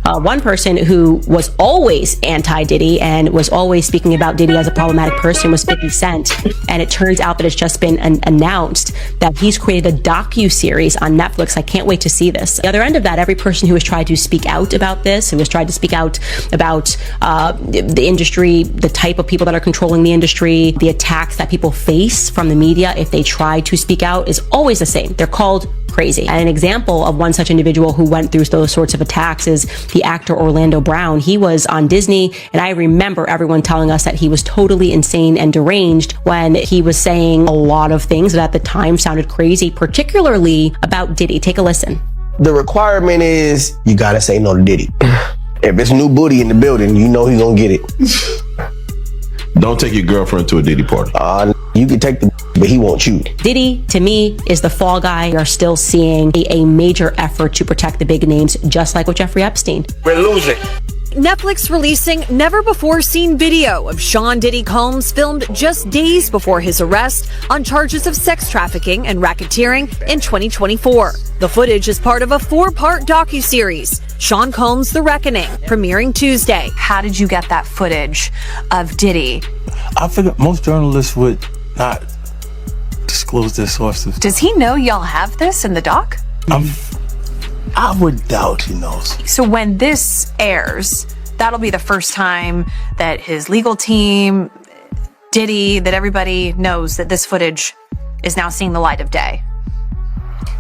One person who was always anti-Diddy and was always speaking about Diddy as a problematic person was 50 Cent. And it turns out that it's just been announced that he's created a docu-series on Netflix. I can't wait to see this. The other end of that, every person who has tried to speak out about this, who has tried to speak out about the industry, the type of people that are controlling the industry, the attacks that people face from the media if they try to speak out, is always the same. They're called crazy. And an example of one such individual who went through those sorts of attacks is the actor Orlando Brown. He was on Disney, and I remember everyone telling us that he was totally insane and deranged when he was saying a lot of things that at the time sounded crazy, particularly about Diddy. Take a listen. The requirement is you gotta say no to Diddy. If it's new booty in the building, you know he's gonna get it. Don't take your girlfriend to a Diddy party. You can take the, but he won't you. Diddy, to me, is the fall guy. We are still seeing a major effort to protect the big names, just like with Jeffrey Epstein. We're losing. Netflix releasing never-before-seen video of Sean Diddy Combs filmed just days before his arrest on charges of sex trafficking and racketeering in 2024. The footage is part of a 4-part docuseries, Sean Combs: The Reckoning, premiering Tuesday. How did you get that footage of Diddy? I figured most journalists would not disclose their sources. Does he know y'all have this in the doc? I would doubt he knows. So when this airs, that'll be the first time that his legal team, Diddy, that everybody knows that this footage is now seeing the light of day.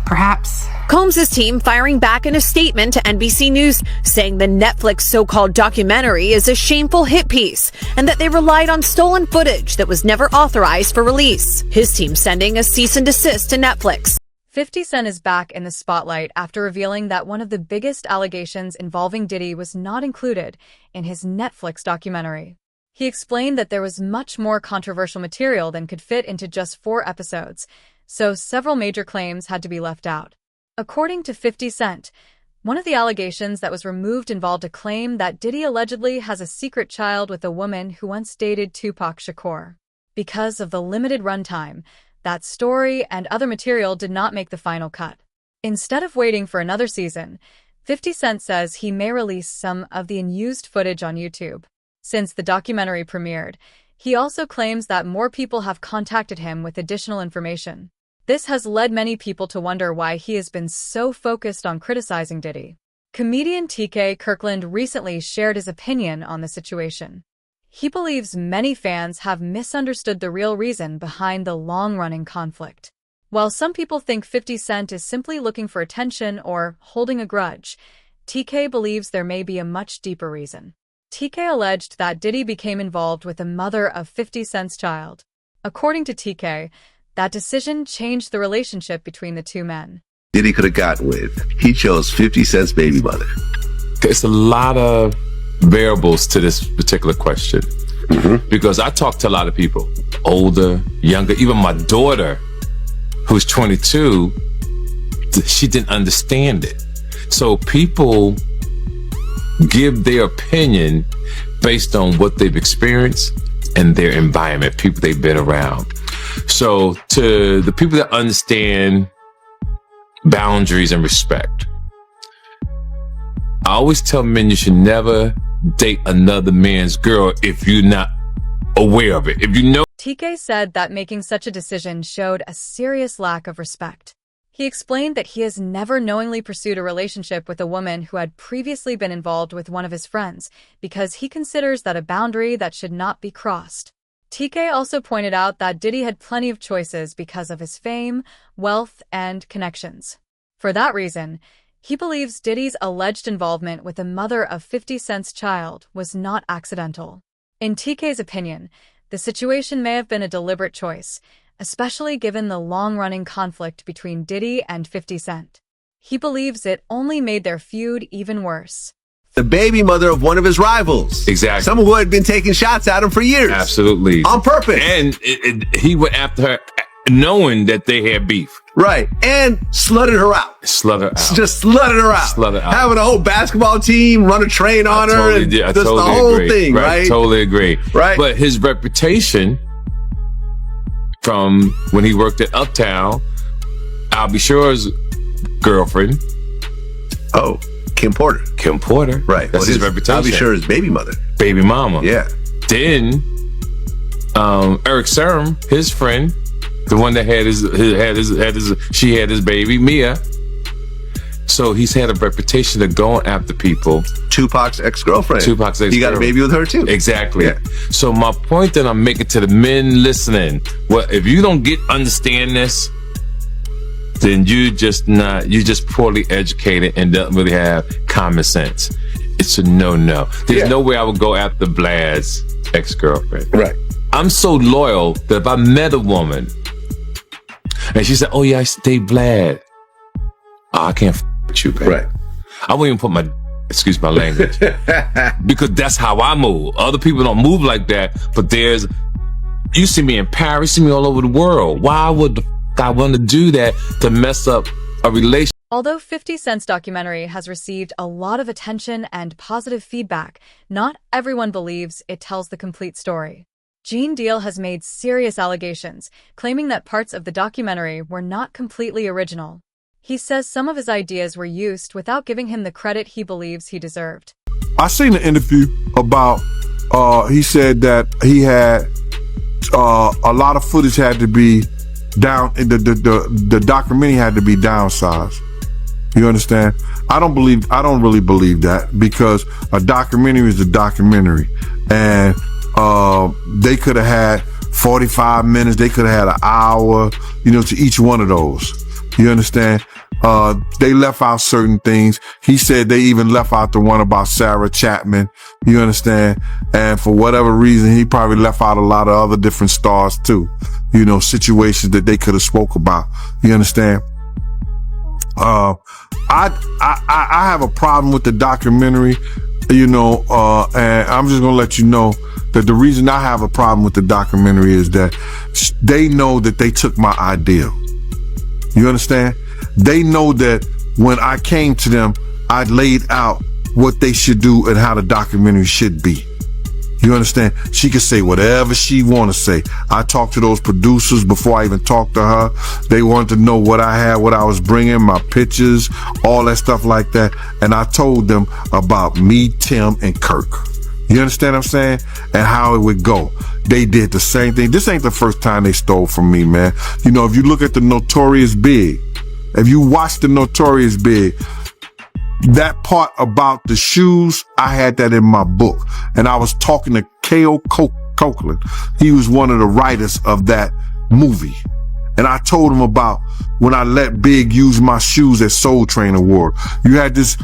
Perhaps. Combs' team firing back in a statement to NBC News, saying the Netflix so-called documentary is a shameful hit piece and that they relied on stolen footage that was never authorized for release. His team sending a cease and desist to Netflix. 50 Cent is back in the spotlight after revealing that one of the biggest allegations involving Diddy was not included in his Netflix documentary. He explained that there was much more controversial material than could fit into just 4 episodes, so several major claims had to be left out. According to 50 Cent, one of the allegations that was removed involved a claim that Diddy allegedly has a secret child with a woman who once dated Tupac Shakur. Because of the limited runtime, that story and other material did not make the final cut. Instead of waiting for another season, 50 Cent says he may release some of the unused footage on YouTube. Since the documentary premiered, he also claims that more people have contacted him with additional information. This has led many people to wonder why he has been so focused on criticizing Diddy. Comedian TK Kirkland recently shared his opinion on the situation. He believes many fans have misunderstood the real reason behind the long-running conflict. While some people think 50 Cent is simply looking for attention or holding a grudge, TK believes there may be a much deeper reason. TK alleged that Diddy became involved with the mother of 50 Cent's child. According to TK, that decision changed the relationship between the two men. Diddy could have got with. He chose 50 Cent's baby mother. It's a lot of variables to this particular question. Because I talk to a lot of people, older, younger, even my daughter, who's 22, she didn't understand it. So people give their opinion based on what they've experienced and their environment, people they've been around. So to the people that understand boundaries and respect, I always tell men you should never date another man's girl if you're not aware of it. If you know. TK said that making such a decision showed a serious lack of respect. He explained that he has never knowingly pursued a relationship with a woman who had previously been involved with one of his friends because he considers that a boundary that should not be crossed. TK also pointed out that Diddy had plenty of choices because of his fame, wealth, and connections. For that reason, he believes Diddy's alleged involvement with the mother of 50 Cent's child was not accidental. In TK's opinion, the situation may have been a deliberate choice, especially given the long-running conflict between Diddy and 50 Cent. He believes it only made their feud even worse. The baby mother of one of his rivals. Exactly. Someone who had been taking shots at him for years. Absolutely. On purpose. And he went after her knowing that they had beef. Right. And slutted her out. Slutted out. Just slutted her out. Slutted out. Having a whole basketball team run a train on her. Totally and did. I just totally the whole agree. thing, right? Totally agree. Right. But his reputation from when he worked at Uptown, I'll be sure's girlfriend. Oh, Kim Porter. Kim Porter. Right. That's his reputation. I'll be sure his baby mother. Baby mama. Yeah. Then, Eric Serum, his friend, the one that had she had his baby, Mia. So he's had a reputation of going after people. Tupac's ex-girlfriend. He got a baby with her too. Exactly. Yeah. So my point that I'm making to the men listening, well, if you don't understand this, then you're just poorly educated and don't really have common sense. It's a no-no. There's no way I would go after Vlad's ex-girlfriend. Right. I'm so loyal that if I met a woman and she said, "Oh yeah, I stay Vlad," I can't with you, baby. Right. I won't even put my, excuse my language, because that's how I move. Other people don't move like that, but you see me in Paris, you see me all over the world. Why would I want to do that to mess up a relationship? Although 50 Cent's documentary has received a lot of attention and positive feedback, not everyone believes it tells the complete story. Gene Deal has made serious allegations, claiming that parts of the documentary were not completely original. He says some of his ideas were used without giving him the credit he believes he deserved. I seen an interview about, he said that he had, a lot of footage had to be down, the documentary had to be downsized. You understand? I don't really believe that, because a documentary is a documentary. And, they could have had 45 minutes, they could have had an hour, to each one of those. You understand? They left out certain things. He said they even left out the one about Sarah Chapman. You understand? And for whatever reason, he probably left out a lot of other different stars too. Situations that they could have spoke about. You understand? I have a problem with the documentary, and I'm just gonna let you know that the reason I have a problem with the documentary is that they know that they took my idea. You understand? They know that when I came to them, I laid out what they should do and how the documentary should be. You understand? She could say whatever she want to say. I talked to those producers before I even talked to her. They wanted to know what I had, what I was bringing, my pictures, all that stuff like that. And I told them about me, Tim, and Kirk. You understand what I'm saying? And how it would go. They did the same thing. This ain't the first time they stole from me, man. If you look at the Notorious Big, if you watch the Notorious Big, that part about the shoes, I had that in my book. And I was talking to K.O. Copeland. He was one of the writers of that movie. And I told him about when I let Big use my shoes at Soul Train Award. You had this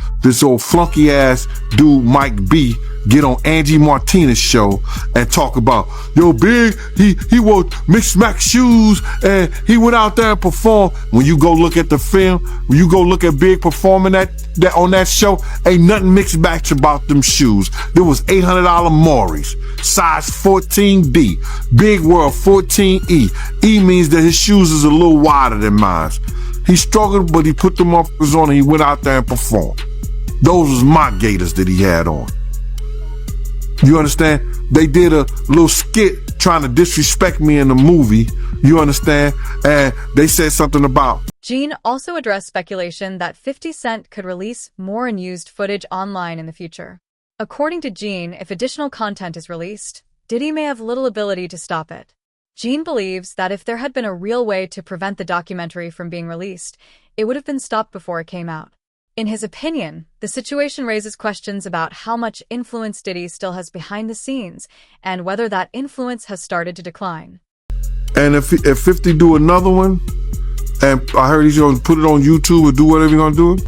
old flunky ass dude, Mike B, get on Angie Martinez's show and talk about, yo, Big, he wore mixed max shoes and he went out there and performed. When you go look at the film, when you go look at Big performing that on that show, ain't nothing mixed match about them shoes. There was $800 Maury's, size 14D. Big wore a 14E. E means that his shoes is a little wider than mine. He struggled, but he put them on and he went out there and performed. Those was my Gators that he had on. You understand? They did a little skit trying to disrespect me in the movie. You understand? And they said something about. Gene also addressed speculation that 50 Cent could release more unused footage online in the future. According to Gene, if additional content is released, Diddy may have little ability to stop it. Gene believes that if there had been a real way to prevent the documentary from being released, it would have been stopped before it came out. In his opinion, the situation raises questions about how much influence Diddy still has behind the scenes and whether that influence has started to decline. And if 50 do another one, and I heard he's going to put it on YouTube or do whatever he's going to do,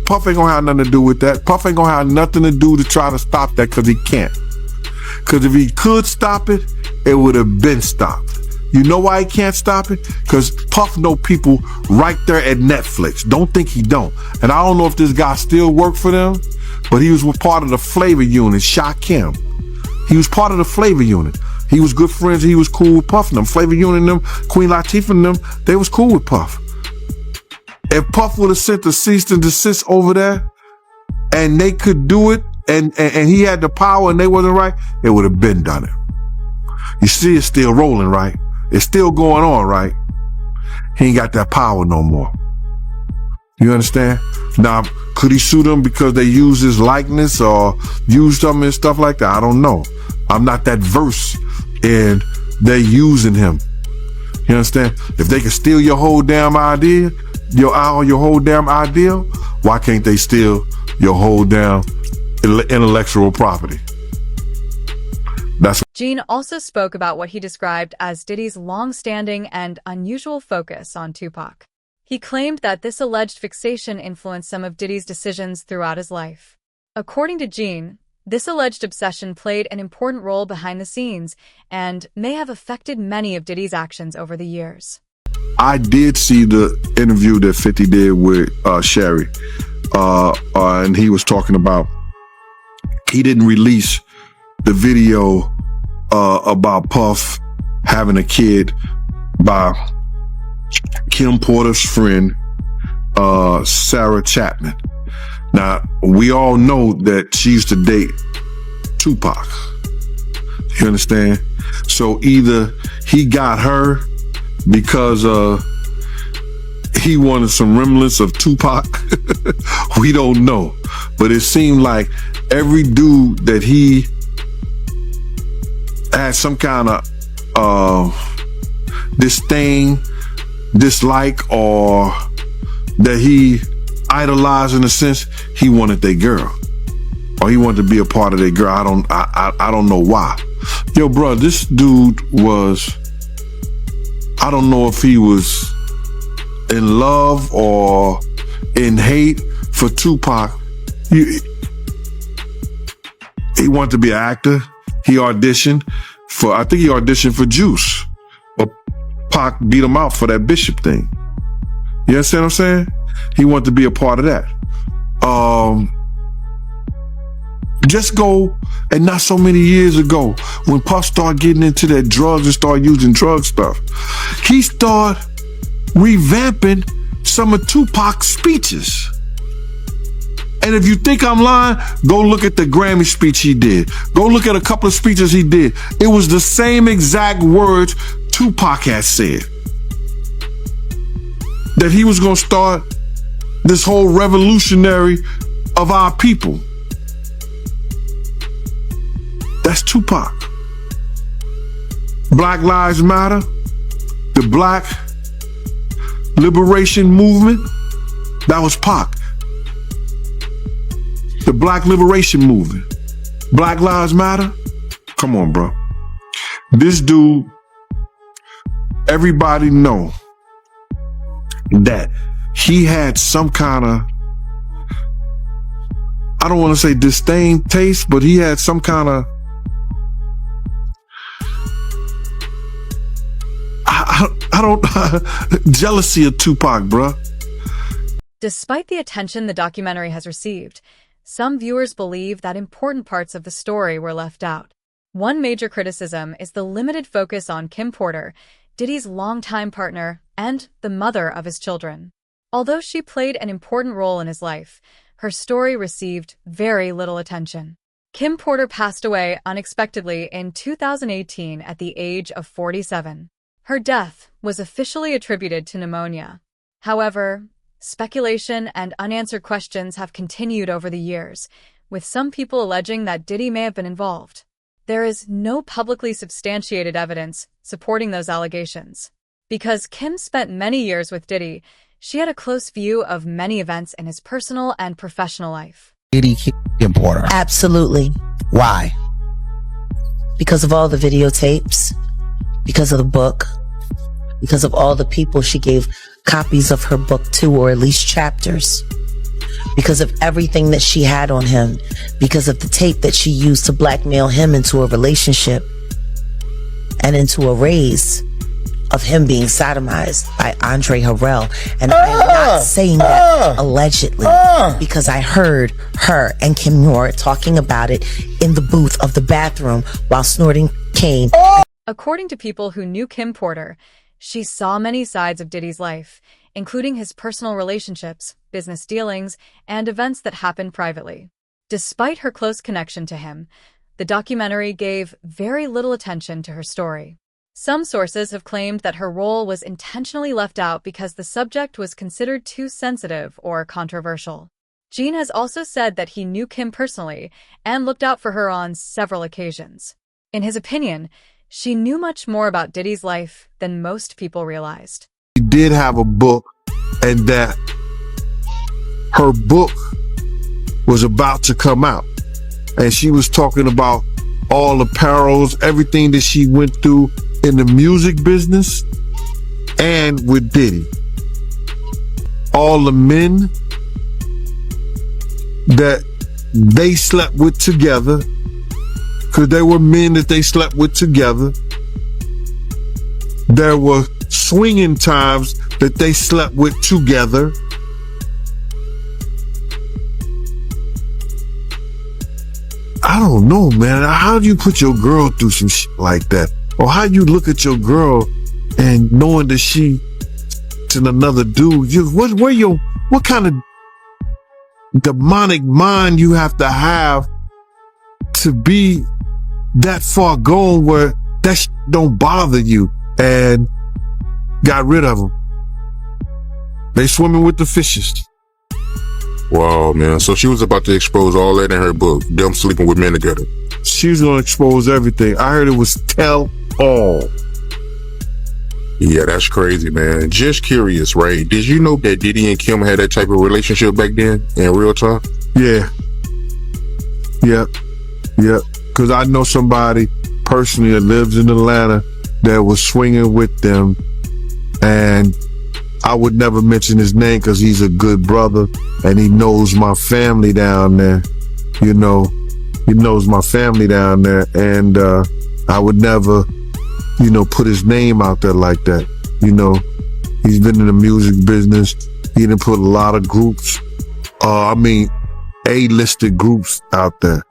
Puff ain't going to have nothing to do with that. Puff ain't going to have nothing to do to try to stop that, because he can't. Because if he could stop it, it would have been stopped. You know why he can't stop it? Because Puff know people right there at Netflix. Don't think he don't. And I don't know if this guy still work for them, but he was part of the flavor unit, Shakim. He was part of the flavor unit. He was good friends. He was cool with Puff and them. Flavor unit and them, Queen Latifah and them, they was cool with Puff. If Puff would have sent the cease and desist over there and they could do it and he had the power and they wasn't right, it would have been done it. You see, it's still rolling, right? It's still going on, right? He ain't got that power no more. You understand? Now, could he sue them because they used his likeness or used them and stuff like that? I don't know. I'm not that versed in they using him. You understand? If they can steal your whole damn idea, your whole damn ideal, why can't they steal your whole damn intellectual property? Gene also spoke about what he described as Diddy's long-standing and unusual focus on Tupac. He claimed that this alleged fixation influenced some of Diddy's decisions throughout his life. According to Gene, this alleged obsession played an important role behind the scenes and may have affected many of Diddy's actions over the years. I did see the interview that 50 did with Sherry, and he was talking about he didn't release the video about Puff having a kid by Kim Porter's friend, Sarah Chapman. Now, we all know that she used to date Tupac. You understand? So either he got her because he wanted some remnants of Tupac. We don't know. But it seemed like every dude that he had some kind of disdain, dislike, or that he idolized in a sense, he wanted their girl. Or he wanted to be a part of their girl. I don't know why. Yo, bro, this dude was, I don't know if he was in love or in hate for Tupac. He wanted to be an actor. He auditioned for Juice. But Pac beat him out for that Bishop thing. You understand what I'm saying? He wanted to be a part of that. Just go, and not so many years ago, when Puff started getting into that drugs and started using drug stuff, he started revamping some of Tupac's speeches. And if you think I'm lying, go look at the Grammy speech he did. Go look at a couple of speeches he did. It was the same exact words Tupac had said. That he was going to start this whole revolutionary of our people. That's Tupac. Black Lives Matter, the Black Liberation Movement, that was Pac. The Black Liberation Movement. Black Lives Matter? Come on, bro. This dude, everybody know that he had some kind of, I don't want to say disdain taste, but he had some kind of, I don't, jealousy of Tupac, bro. Despite the attention the documentary has received, some viewers believe that important parts of the story were left out. One major criticism is the limited focus on Kim Porter, Diddy's longtime partner and the mother of his children. Although she played an important role in his life, her story received very little attention. Kim Porter passed away unexpectedly in 2018 at the age of 47. Her death was officially attributed to pneumonia. However, speculation and unanswered questions have continued over the years, with some people alleging that Diddy may have been involved. There is no publicly substantiated evidence supporting those allegations. Because Kim spent many years with Diddy, she had a close view of many events in his personal and professional life. Diddy Kim Porter. Absolutely. Why? Because of all the videotapes, because of the book, because of all the people she gave copies of her book to, or at least chapters, because of everything that she had on him, because of the tape that she used to blackmail him into a relationship and into a raise of him being sodomized by Andre Harrell. And I am not saying that allegedly, because I heard her and Kim Noor talking about it in the booth of the bathroom while snorting cane. According to people who knew Kim Porter, she saw many sides of Diddy's life, including his personal relationships, business dealings, and events that happened privately. Despite her close connection to him, the documentary gave very little attention to her story. Some sources have claimed that her role was intentionally left out because the subject was considered too sensitive or controversial. Gene has also said that he knew Kim personally and looked out for her on several occasions. In his opinion, she knew much more about Diddy's life than most people realized. She did have a book, and that her book was about to come out. And she was talking about all the perils, everything that she went through in the music business and with Diddy. All the men that they slept with together, because there were men that they slept with together. There were swinging times that they slept with together. I don't know, man. How do you put your girl through some shit like that? Or how you look at your girl and knowing that she to another dude? What kind of demonic mind you have to be that far gone where that shit don't bother you? And got rid of them. They swimming with the fishes. Wow, man. So she was about to expose all that in her book, them sleeping with men together. She was going to expose everything. I heard it was tell all. Yeah, that's crazy, man. Just curious, right? Did you know that Diddy and Kim had that type of relationship back then in real time? Yeah. Yep. Because I know somebody personally that lives in Atlanta that was swinging with them, and I would never mention his name because he's a good brother and he knows my family down there. You know, he knows my family down there, and I would never, put his name out there like that. He's been in the music business. He done put a lot of groups, A-listed groups out there.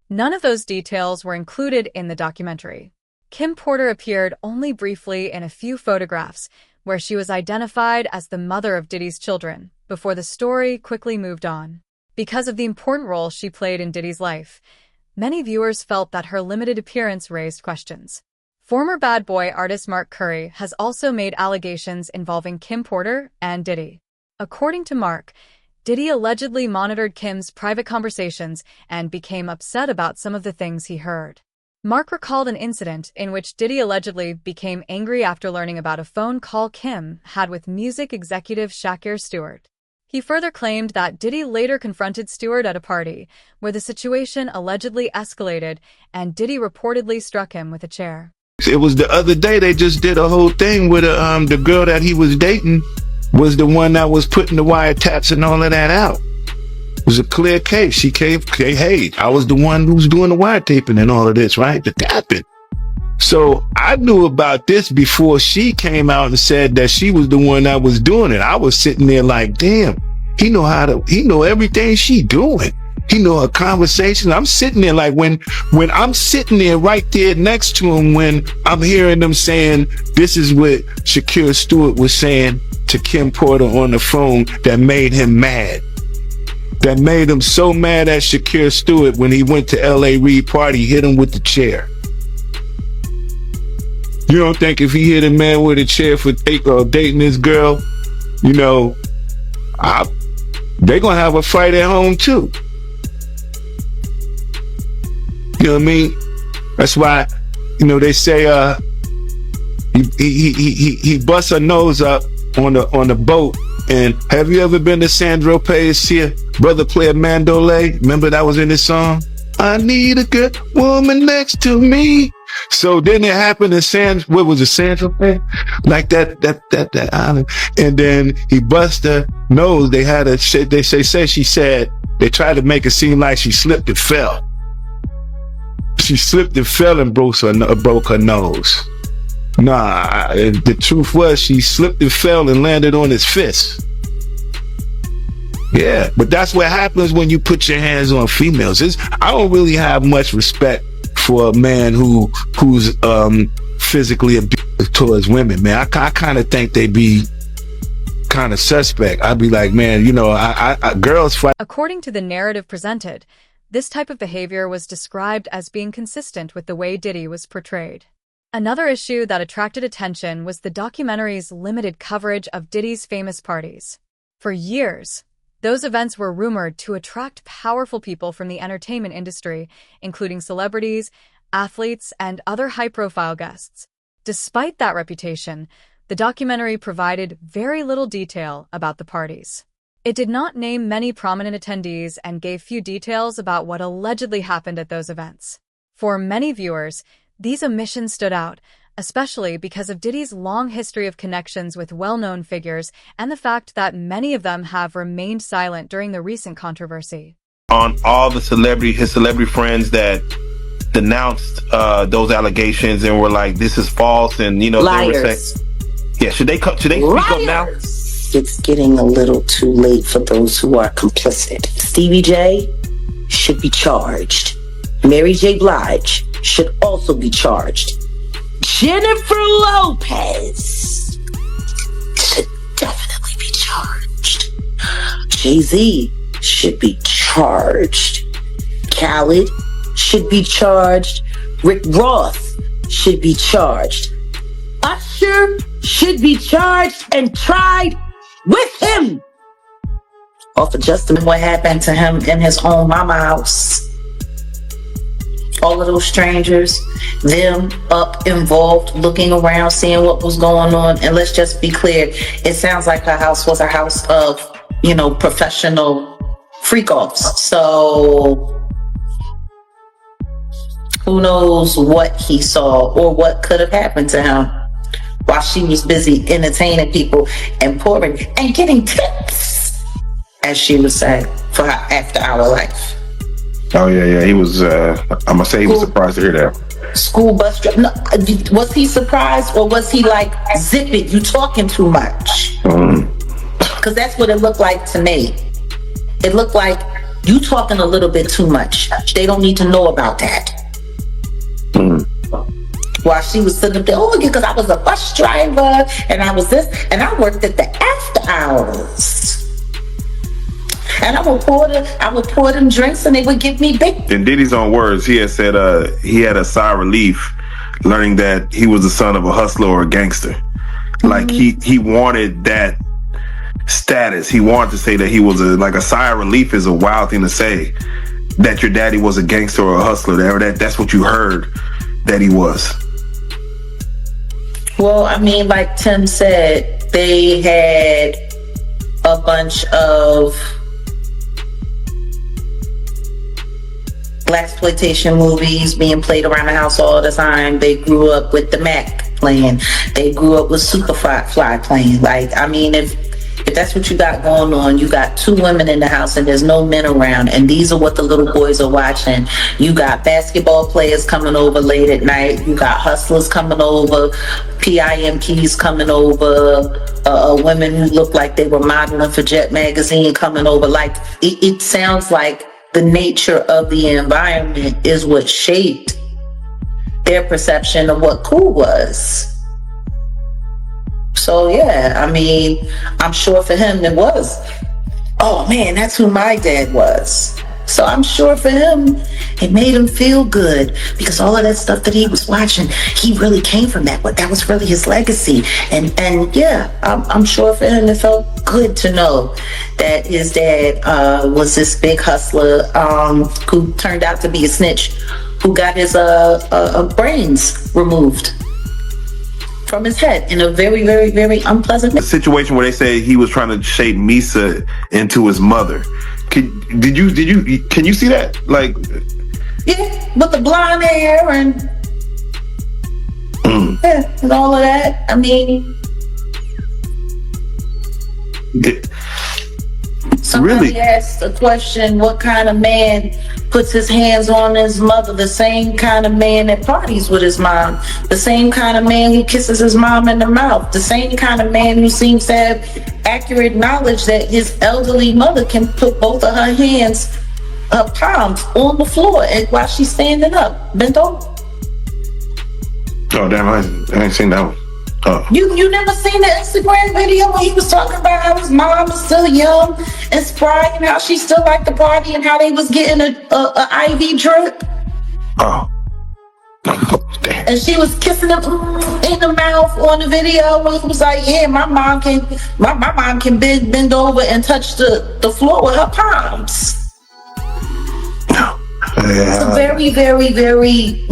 None of those details were included in the documentary. Kim Porter appeared only briefly in a few photographs where she was identified as the mother of Diddy's children before the story quickly moved on. Because of the important role she played in Diddy's life, many viewers felt that her limited appearance raised questions. Former Bad Boy artist Mark Curry has also made allegations involving Kim Porter and Diddy. According to Mark, Diddy allegedly monitored Kim's private conversations and became upset about some of the things he heard. Mark recalled an incident in which Diddy allegedly became angry after learning about a phone call Kim had with music executive Shakir Stewart. He further claimed that Diddy later confronted Stewart at a party, where the situation allegedly escalated and Diddy reportedly struck him with a chair. It was the other day they just did a whole thing with the girl that he was dating was the one that was putting the wiretaps and all of that out. It was a clear case. She came, hey, I was the one who was doing the wiretaping and all of this, right? The tapping. So I knew about this before she came out and said that she was the one that was doing it. I was sitting there like, damn, he know everything she doing. He know her conversation. I'm sitting there like when I'm sitting there right there next to him, when I'm hearing them saying, this is what Shakir Stewart was saying to Kim Porter on the phone that made him mad. That made him so mad at Shakir Stewart when he went to L.A. Reid party, hit him with the chair. You don't think if he hit a man with a chair for dating this girl, they gonna have a fight at home too. You know what I mean? That's why, they say he busts her nose up on the boat. And have you ever been to Sandro Pay's here? Brother play a mandolay. Remember that was in his song? I need a good woman next to me. So then it happened in what was it, Sandro Pay? Like that island. And then he bust her nose. They had she said, they tried to make it seem like she slipped and fell. She slipped and fell and broke her nose. Nah, the truth was she slipped and fell and landed on his fist. Yeah, but that's what happens when you put your hands on females. I don't really have much respect for a man who's physically abusive towards women, man. I kind of think they be kind of suspect. I'd be like, man, girls fight. According to the narrative presented, this type of behavior was described as being consistent with the way Diddy was portrayed. Another issue that attracted attention was the documentary's limited coverage of Diddy's famous parties. For years, those events were rumored to attract powerful people from the entertainment industry, including celebrities, athletes, and other high-profile guests. Despite that reputation, the documentary provided very little detail about the parties. It did not name many prominent attendees and gave few details about what allegedly happened at those events. For many viewers, these omissions stood out, especially because of Diddy's long history of connections with well-known figures and the fact that many of them have remained silent during the recent controversy. On all his celebrity friends that denounced those allegations and were like, "This is false," and they were saying, "Yeah, should they speak up now?" It's getting a little too late for those who are complicit. Stevie J should be charged. Mary J. Blige should also be charged. Jennifer Lopez should definitely be charged. Jay-Z should be charged. Khaled should be charged. Rick Ross should be charged. Usher should be charged and tried with him. Or for Justin, what happened to him in his own mama house. All of those strangers, them up involved, looking around, seeing what was going on. And let's just be clear, it sounds like her house was a house of, professional freak-offs. So who knows what he saw or what could have happened to him while she was busy entertaining people and pouring and getting tips, as she would say, for her after-hour life. Oh yeah, he was. I'm gonna say he was surprised to hear that. School bus driver. No, was he surprised or was he like, "Zip it, you talking too much"? Because that's what it looked like to me. It looked like you talking a little bit too much. They don't need to know about that. While she was sitting up there, because I was a bus driver and I was this and I worked at the after hours. And I would pour them drinks and they would give me big. In Diddy's own words, he had said he had a sigh of relief learning that he was the son of a hustler or a gangster. Like he wanted that status. He wanted to say that he was a sigh of relief is a wild thing to say, that your daddy was a gangster or a hustler. That's what you heard that he was. Well, I mean, like Tim said, they had a bunch of blaxploitation movies being played around the house all the time. They grew up with the Mac playing. They grew up with Superfly playing. Like, I mean, if that's what you got going on, you got two women in the house and there's no men around, and these are what the little boys are watching. You got basketball players coming over late at night. You got hustlers coming over, PIMPs coming over, women who look like they were modeling for Jet Magazine coming over. Like, it sounds like the nature of the environment is what shaped their perception of what cool was. So yeah, I mean, I'm sure for him it was, oh man, that's who my dad was. So I'm sure for him, it made him feel good because all of that stuff that he was watching, he really came from that. But that was really his legacy. And yeah, I'm sure for him, it felt good to know that his dad was this big hustler who turned out to be a snitch, who got his brains removed from his head in a very, very, very unpleasant A situation where they say he was trying to shape Misa into his mother. Can you see that? Like, yeah, with the blonde hair and yeah, and all of that. I mean, somebody asked a question: what kind of man puts his hands on his mother? The same kind of man that parties with his mom, the same kind of man who kisses his mom in the mouth, the same kind of man who seems to have accurate knowledge that his elderly mother can put both of her hands, her palms, on the floor while she's standing up, bent over. Oh damn, I ain't seen that one. Oh. You never seen the Instagram video where he was talking about how his mom is still young and spry and how she still liked the party and how they was getting a IV drip? Oh, And she was kissing him in the mouth on the video. It was like, yeah, my mom can bend over and touch the floor with her palms. It's a very, very, very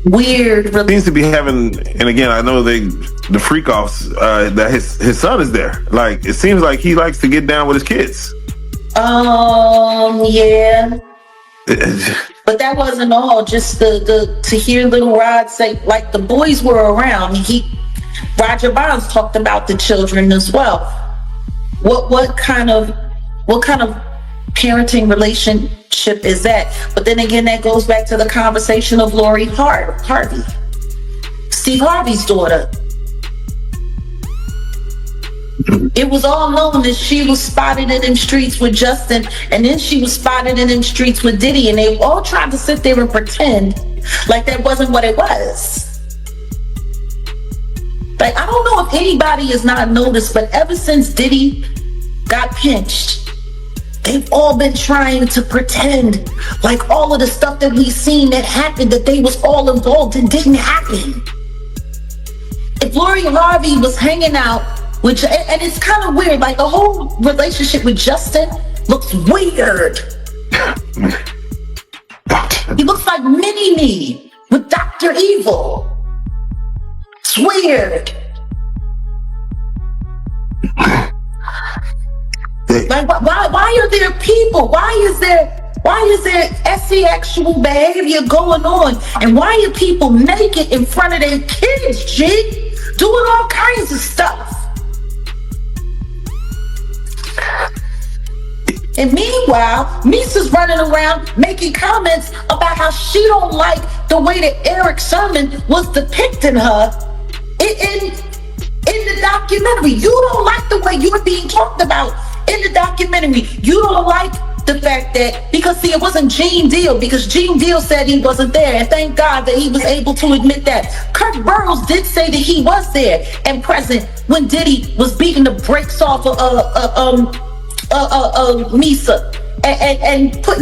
weird. Seems to be having, and again, I know the freak offs that his son is there. Like, it seems like he likes to get down with his kids. Yeah. But that wasn't all. Just to hear Little Rod say, like, the boys were around. Roger Bonds talked about the children as well. What kind of parenting relationship is that? But then again, that goes back to the conversation of Lori Harvey, Steve Harvey's daughter. It was all known that she was spotted in them streets with Justin, and then she was spotted in them streets with Diddy, and they all tried to sit there and pretend like that wasn't what it was. Like, I don't know if anybody has not noticed, but ever since Diddy got pinched, they've all been trying to pretend like all of the stuff that we've seen that happened, that they was all involved and didn't happen. If Lori Harvey was hanging out, and it's kind of weird, like the whole relationship with Justin looks weird. He looks like Mini-Me with Dr. Evil. It's weird. Like, why are there people? Why is there sexual behavior going on? And why are people naked in front of their kids, G? Doing all kinds of stuff. And meanwhile, Misa's running around making comments about how she don't like the way that Eric Sermon was depicting her in the documentary. You don't like the way you're being talked about in the documentary. You don't like the fact that, because see, it wasn't Gene Deal, because Gene Deal said he wasn't there, and thank God that he was able to admit that. Kirk Burroughs did say that he was there and present when Diddy was beating the brakes off of Misa and putting